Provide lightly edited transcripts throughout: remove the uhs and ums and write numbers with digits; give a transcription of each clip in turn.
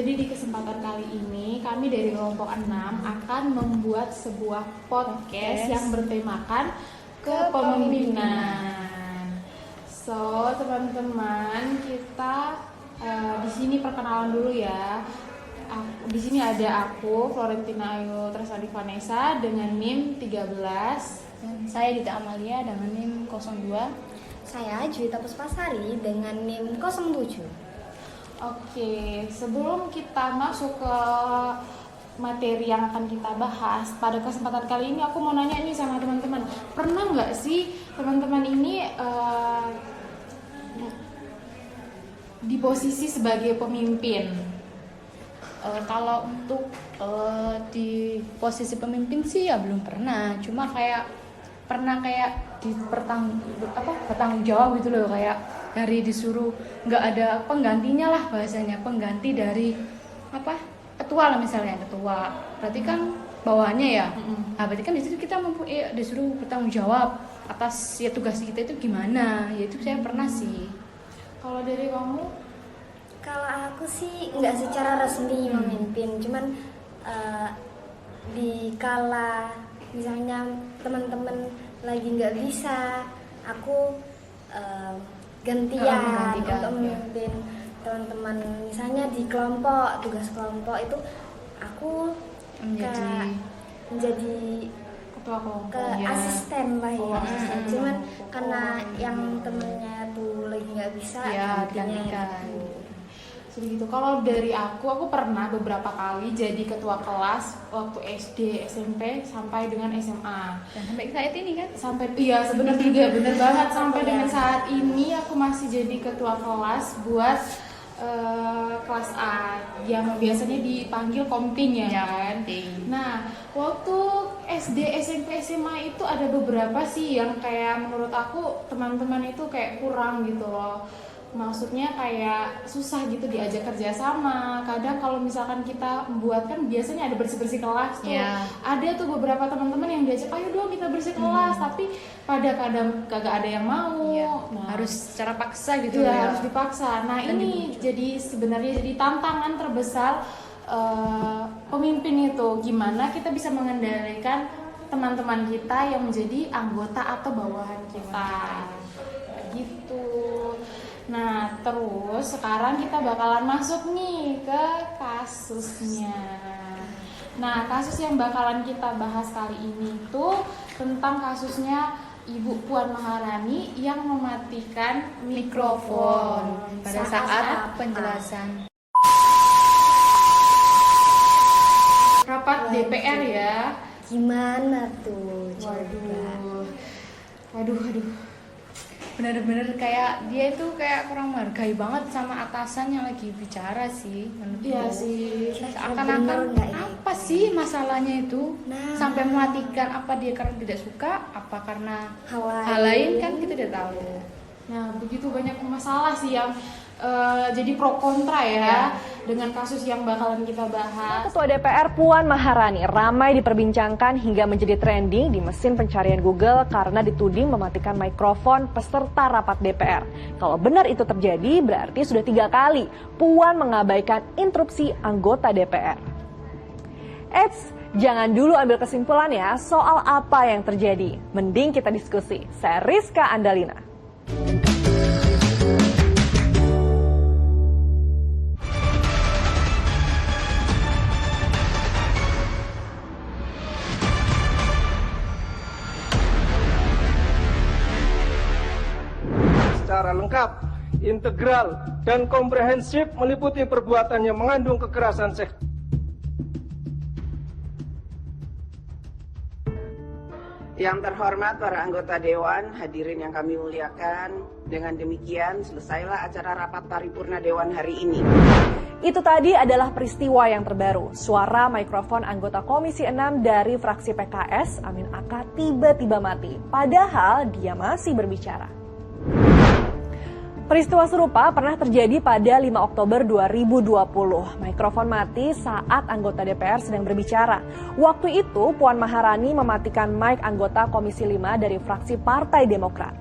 Jadi di kesempatan kali ini kami dari kelompok 6 akan membuat sebuah podcast yang bertemakan kepemimpinan. So, teman-teman, kita di sini perkenalan dulu ya. Di sini ada aku, Florentina Ayu Tresadi Vanessa dengan NIM 13. Dan saya Dita Amalia dengan NIM 02. Saya Juwita Puspasari dengan NIM 07. Oke, sebelum kita masuk ke materi yang akan kita bahas pada kesempatan kali ini, aku mau nanya nih sama teman-teman, pernah nggak sih teman-teman ini di posisi sebagai pemimpin? Kalau untuk di posisi pemimpin sih ya belum pernah, cuma pernah bertanggung jawab gitu loh, kayak dari disuruh nggak ada penggantinya lah bahasanya, pengganti dari ketua lah misalnya, ketua berarti kan bawahannya ya. Nah berarti kan di situ kita disuruh bertanggung jawab atas ya tugas kita itu gimana, ya itu saya pernah sih. Kalau dari kamu? Kalau aku sih nggak secara resmi memimpin, cuman di kala misalnya teman-teman lagi nggak bisa, aku gantian untuk memimpin teman-teman. Misalnya di kelompok, tugas kelompok itu aku menjadi ketua kelompok, asisten lah ya. Cuman karena yang temennya tuh lagi nggak bisa, gantikan. Jadi gitu. Kalau dari aku pernah beberapa kali jadi ketua kelas waktu SD, SMP sampai dengan SMA. Dan sampai saat ini kan? Iya sebenarnya juga bener banget, sampai dengan saat ini aku masih jadi ketua kelas buat kelas A yang biasanya dipanggil komping ya kan. Nah waktu SD, SMP, SMA itu ada beberapa sih yang kayak menurut aku teman-teman itu kayak kurang gitu loh. Maksudnya kayak susah gitu diajak kerja sama. Kadang kalau misalkan kita membuat, kan biasanya ada bersih-bersih kelas tuh. Ada tuh beberapa teman-teman yang diajak, ayo dong kita bersih kelas, tapi pada kadang kagak ada yang mau. Nah, harus secara paksa gitu ya. Harus dipaksa. Nah ini jadi sebenarnya jadi tantangan terbesar pemimpin itu, gimana kita bisa mengendalikan teman-teman kita yang menjadi anggota atau bawahan kita. Gitu. Nah, terus sekarang kita bakalan masuk nih ke kasusnya. Nah, kasus yang bakalan kita bahas kali ini tuh tentang kasusnya Ibu Puan Maharani yang mematikan mikrofon pada saat penjelasan rapat DPR ya. Gimana tuh? Waduh. Bener-bener kayak dia itu kayak kurang menghargai banget sama atasan yang lagi bicara sih. Iya sih. Akan-akan apa sih masalahnya itu sampai mematikan? Apa dia karena tidak suka? Apa karena hal lain kan kita tidak tahu. Nah begitu banyak masalah sih yang jadi pro kontra ya dengan kasus yang bakalan kita bahas. Ketua DPR Puan Maharani ramai diperbincangkan hingga menjadi trending di mesin pencarian Google karena dituding mematikan mikrofon peserta rapat DPR. Kalau benar itu terjadi, berarti sudah 3 kali Puan mengabaikan interupsi anggota DPR. Eits, jangan dulu ambil kesimpulan ya soal apa yang terjadi. Mending kita diskusi. Saya Rizka Andalina. Secara lengkap, integral, dan komprehensif meliputi perbuatan yang mengandung kekerasan seksual. Yang terhormat para anggota Dewan, hadirin yang kami muliakan, dengan demikian selesailah acara rapat paripurna Dewan hari ini. Itu tadi adalah peristiwa yang terbaru. Suara mikrofon anggota Komisi 6 dari fraksi PKS, Amin Aka, tiba-tiba mati. Padahal dia masih berbicara. Peristiwa serupa pernah terjadi pada 5 Oktober 2020. Mikrofon mati saat anggota DPR sedang berbicara. Waktu itu Puan Maharani mematikan mic anggota Komisi 5 dari fraksi Partai Demokrat.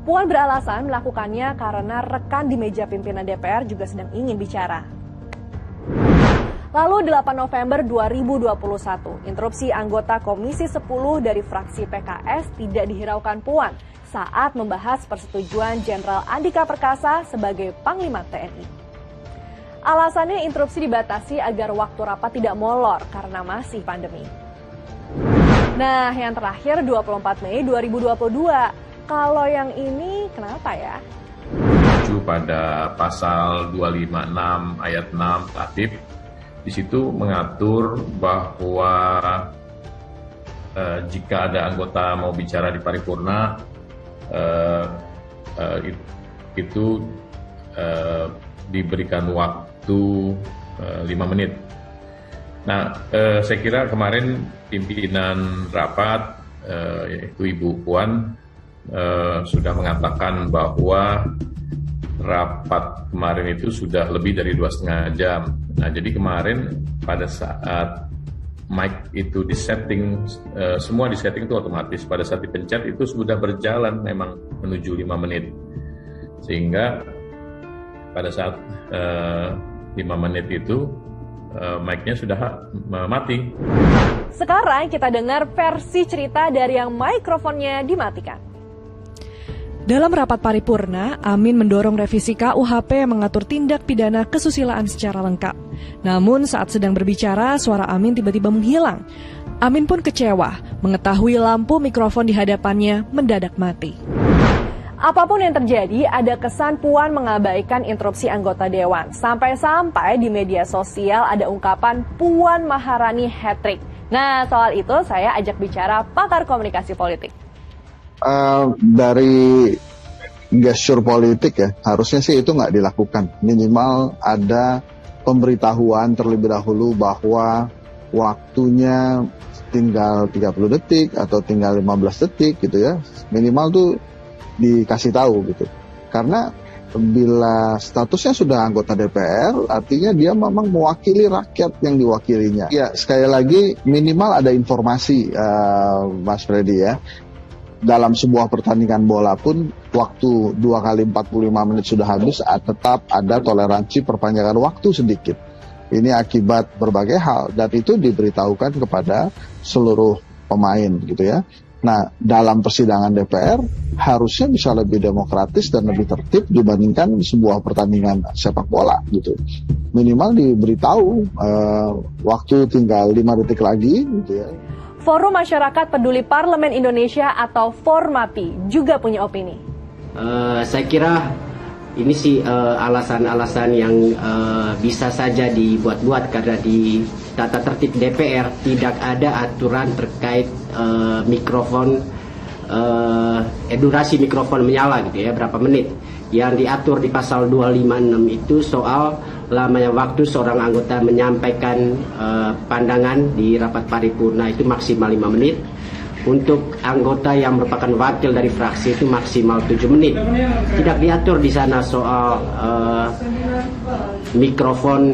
Puan beralasan melakukannya karena rekan di meja pimpinan DPR juga sedang ingin bicara. Lalu 8 November 2021, interupsi anggota Komisi 10 dari fraksi PKS tidak dihiraukan Puan saat membahas persetujuan Jenderal Andika Perkasa sebagai Panglima TNI. Alasannya interupsi dibatasi agar waktu rapat tidak molor karena masih pandemi. Nah, yang terakhir 24 Mei 2022. Kalau yang ini kenapa ya? Pada pasal 256 ayat 6 Tatip, di situ mengatur bahwa jika ada anggota mau bicara di paripurna, itu diberikan waktu 5 menit. Nah, saya kira kemarin pimpinan rapat, yaitu Ibu Puan, sudah mengatakan bahwa rapat kemarin itu sudah lebih dari 2,5 jam. Nah, jadi kemarin pada saat mic itu disetting, semua disetting itu otomatis. Pada saat dipencet itu sudah berjalan memang menuju 5 menit. Sehingga pada saat 5 menit itu mic-nya sudah mati. Sekarang kita dengar versi cerita dari yang mikrofonnya dimatikan. Dalam rapat paripurna, Amin mendorong revisi KUHP yang mengatur tindak pidana kesusilaan secara lengkap. Namun saat sedang berbicara, suara Amin tiba-tiba menghilang. Amin pun kecewa mengetahui lampu mikrofon di hadapannya mendadak mati. Apapun yang terjadi, ada kesan Puan mengabaikan interupsi anggota Dewan. Sampai-sampai di media sosial ada ungkapan Puan Maharani hat-trick. Nah, soal itu saya ajak bicara pakar komunikasi politik. Dari gestur politik ya, harusnya sih itu nggak dilakukan. Minimal ada pemberitahuan terlebih dahulu bahwa waktunya tinggal 30 detik atau tinggal 15 detik gitu ya. Minimal tuh dikasih tahu gitu. Karena bila statusnya sudah anggota DPR, artinya dia memang mewakili rakyat yang diwakilinya. Ya, sekali lagi minimal ada informasi, Mas Freddy ya. Dalam sebuah pertandingan bola pun waktu 2 kali 45 menit sudah habis, tetap ada toleransi perpanjangan waktu sedikit. Ini akibat berbagai hal dan itu diberitahukan kepada seluruh pemain gitu ya. Nah, dalam persidangan DPR harusnya bisa lebih demokratis dan lebih tertib dibandingkan sebuah pertandingan sepak bola gitu. Minimal diberitahu waktu tinggal 5 detik lagi gitu ya. Forum Masyarakat Peduli Parlemen Indonesia atau Formapi juga punya opini. Saya kira ini sih alasan-alasan yang bisa saja dibuat-buat karena di tata tertib DPR tidak ada aturan terkait mikrofon, durasi mikrofon menyala gitu ya, berapa menit. Yang diatur di pasal 256 itu soal lamanya waktu seorang anggota menyampaikan pandangan di rapat paripurna itu maksimal 5 menit. Untuk anggota yang merupakan wakil dari fraksi itu maksimal 7 menit. Tidak diatur di sana soal mikrofon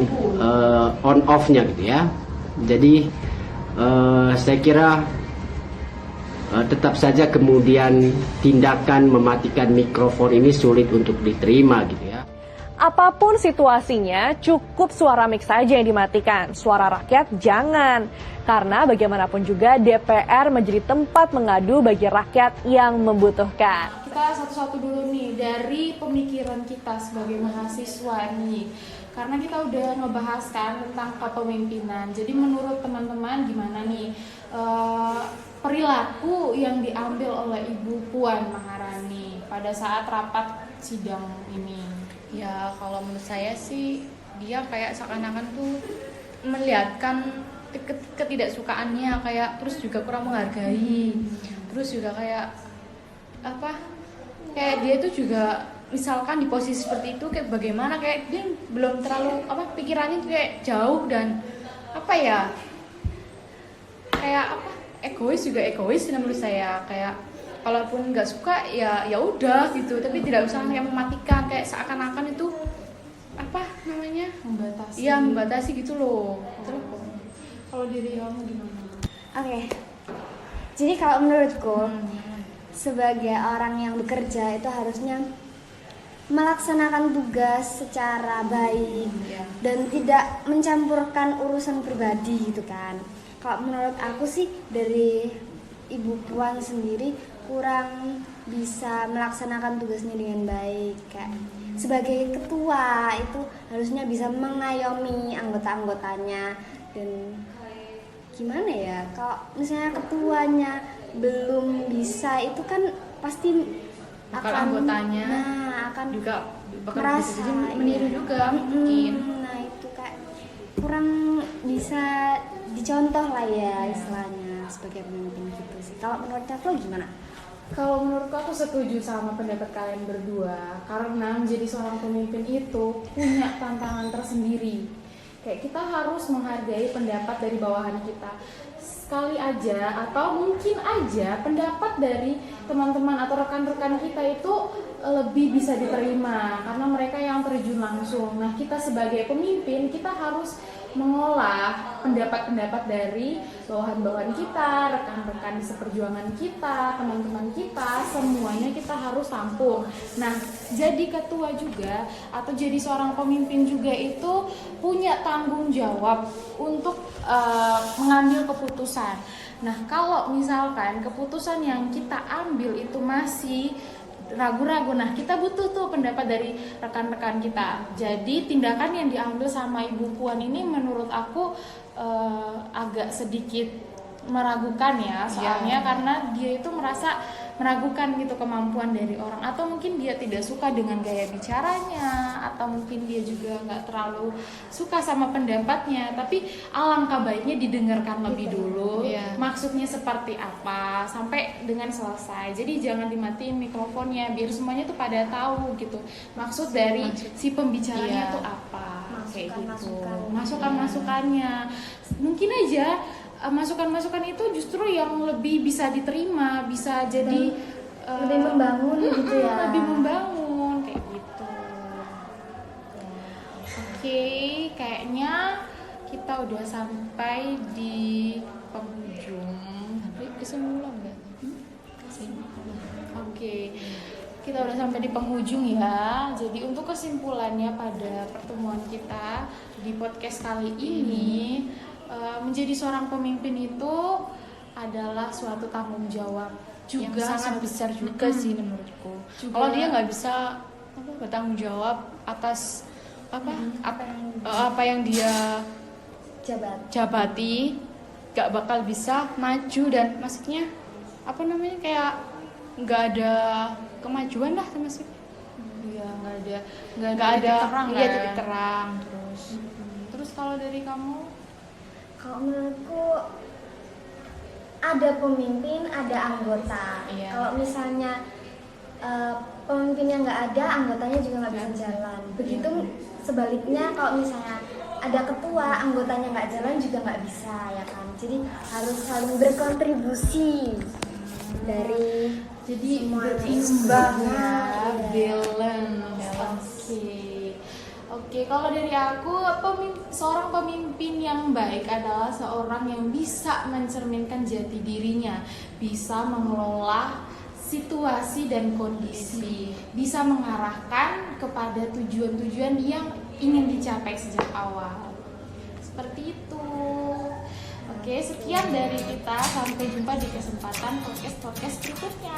on off-nya gitu ya. Jadi saya kira tetap saja kemudian tindakan mematikan mikrofon ini sulit untuk diterima gitu ya. Apapun situasinya, cukup suara mic saja yang dimatikan. Suara rakyat jangan. Karena bagaimanapun juga DPR menjadi tempat mengadu bagi rakyat yang membutuhkan. Kita satu-satu dulu nih dari pemikiran kita sebagai mahasiswa nih. Karena kita udah ngebahas kan tentang kepemimpinan. Jadi menurut teman-teman gimana nih perilaku yang diambil oleh Ibu Puan Maharani pada saat rapat sidang ini? Ya kalau menurut saya sih dia kayak seakan-akan tuh melihatkan ketidaksukaannya, kayak terus juga kurang menghargai, terus juga kayak kayak dia itu juga misalkan di posisi seperti itu kayak bagaimana, kayak dia belum terlalu pikirannya kayak jauh dan kayak egois menurut saya. Kayak kalaupun nggak suka ya udah gitu, tapi tidak usah yang mematikan, kayak seakan-akan itu membatasi gitu loh. Terus kalau diri kamu gimana? Oke. Jadi kalau menurutku sebagai orang yang bekerja itu harusnya melaksanakan tugas secara baik dan tidak mencampurkan urusan pribadi gitu kan. Kalau menurut aku sih dari Ibu Puan sendiri kurang bisa melaksanakan tugasnya dengan baik. Kayak sebagai ketua itu harusnya bisa mengayomi anggota-anggotanya, dan gimana ya, kalau misalnya ketuanya belum bisa itu kan pasti anggotanya akan juga merasa bisa jadi meniru juga mungkin. Nah itu kayak kurang bisa dicontoh lah ya istilahnya sebagai pemimpin gitu sih. Kalau menurut aku gimana? Kalau menurutku aku setuju sama pendapat kalian berdua, karena menjadi seorang pemimpin itu punya tantangan tersendiri. Kayak kita harus menghargai pendapat dari bawahan kita. Sekali aja atau mungkin aja pendapat dari teman-teman atau rekan-rekan kita itu lebih bisa diterima karena mereka yang terjun langsung. Nah, kita sebagai pemimpin kita harus mengolah pendapat-pendapat dari bawahan-bawahan kita, rekan-rekan di seperjuangan kita, teman-teman kita, semuanya kita harus tampung. Nah, jadi ketua juga atau jadi seorang pemimpin juga itu punya tanggung jawab untuk mengambil keputusan. Nah, kalau misalkan keputusan yang kita ambil itu masih ragu-ragu, nah kita butuh tuh pendapat dari rekan-rekan kita. Jadi tindakan yang diambil sama Ibu Puan ini menurut aku agak sedikit meragukan ya, soalnya karena dia itu merasa meragukan gitu kemampuan dari orang, atau mungkin dia tidak suka dengan gaya bicaranya, atau mungkin dia juga nggak terlalu suka sama pendapatnya. Tapi alangkah baiknya didengarkan lebih dulu maksudnya seperti apa sampai dengan selesai. Jadi jangan dimatiin mikrofonnya, biar semuanya tuh pada tahu gitu maksud dari si pembicaranya tuh apa, kayak gitu. Masukan-masukannya mungkin aja masukan-masukan itu justru yang lebih bisa diterima, bisa jadi lebih membangun gitu ya. Lebih membangun kayak gitu. Oke, kayaknya kita udah sampai di penghujung. Kesimpulan nggak? Oke, kita udah sampai di penghujung ya. Jadi untuk kesimpulannya pada pertemuan kita di podcast kali ini, menjadi seorang pemimpin itu adalah suatu tanggung jawab juga yang sangat besar juga sih menurutku. Kalau dia nggak bisa bertanggung jawab atas apa yang dia jabati, nggak bakal bisa maju, dan maksudnya kayak nggak ada kemajuan lah maksudnya. Iya, nggak ada titik terang. Terus kalau dari kamu? Kalau menurutku ada pemimpin, ada anggota. Kalau misalnya pemimpinnya nggak ada, anggotanya juga nggak bisa jalan. Begitu sebaliknya, kalau misalnya ada ketua, anggotanya nggak jalan juga nggak bisa, ya kan. Jadi harus saling berkontribusi dari berimbang ya, balance. Oke, kalau dari aku, seorang pemimpin yang baik adalah seorang yang bisa mencerminkan jati dirinya, bisa mengelola situasi dan kondisi, bisa mengarahkan kepada tujuan-tujuan yang ingin dicapai sejak awal. Seperti itu. Oke, sekian dari kita. Sampai jumpa di kesempatan podcast berikutnya.